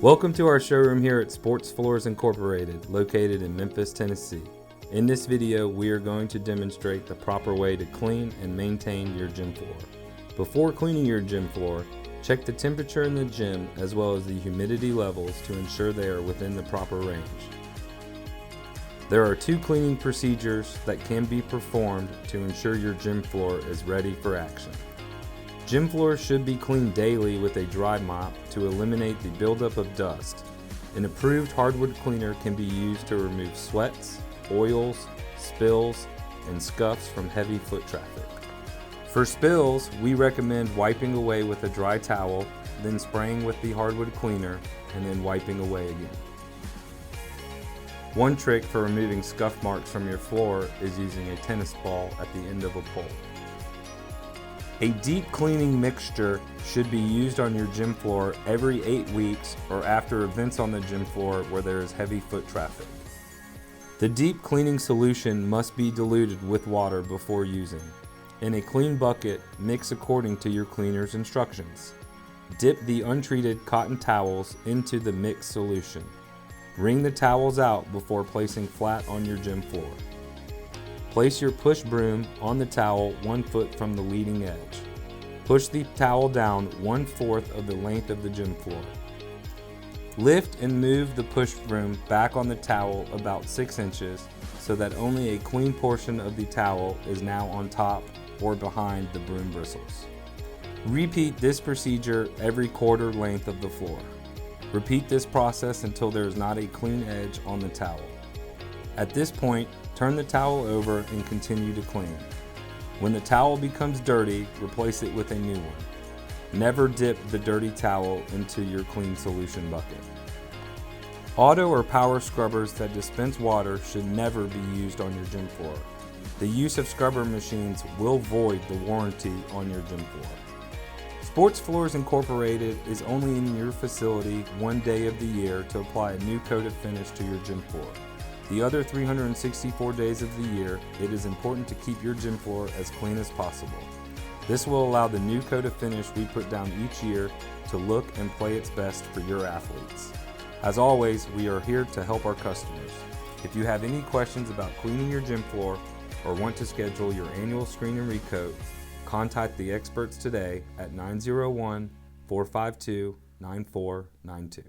Welcome to our showroom here at Sports Floors Incorporated, located in Memphis, Tennessee. In this video, we are going to demonstrate the proper way to clean and maintain your gym floor. Before cleaning your gym floor, check the temperature in the gym as well as the humidity levels to ensure they are within the proper range. There are two cleaning procedures that can be performed to ensure your gym floor is ready for action. Gym floors should be cleaned daily with a dry mop to eliminate the buildup of dust. An approved hardwood cleaner can be used to remove sweats, oils, spills, and scuffs from heavy foot traffic. For spills, we recommend wiping away with a dry towel, then spraying with the hardwood cleaner, and then wiping away again. One trick for removing scuff marks from your floor is using a tennis ball at the end of a pole. A deep cleaning mixture should be used on your gym floor every 8 weeks or after events on the gym floor where there is heavy foot traffic. The deep cleaning solution must be diluted with water before using. In a clean bucket, mix according to your cleaner's instructions. Dip the untreated cotton towels into the mixed solution. Wring the towels out before placing flat on your gym floor. Place your push broom on the towel 1 foot from the leading edge. Push the towel down 1/4 of the length of the gym floor. Lift and move the push broom back on the towel about 6 inches so that only a clean portion of the towel is now on top or behind the broom bristles. Repeat this procedure every quarter length of the floor. Repeat this process until there is not a clean edge on the towel. At this point, turn the towel over and continue to clean. When the towel becomes dirty, replace it with a new one. Never dip the dirty towel into your clean solution bucket. Auto or power scrubbers that dispense water should never be used on your gym floor. The use of scrubber machines will void the warranty on your gym floor. Sports Floors Incorporated is only in your facility one day of the year to apply a new coat of finish to your gym floor. The other 364 days of the year, it is important to keep your gym floor as clean as possible. This will allow the new coat of finish we put down each year to look and play its best for your athletes. As always, we are here to help our customers. If you have any questions about cleaning your gym floor or want to schedule your annual screen and recoat, contact the experts today at 901-452-9492.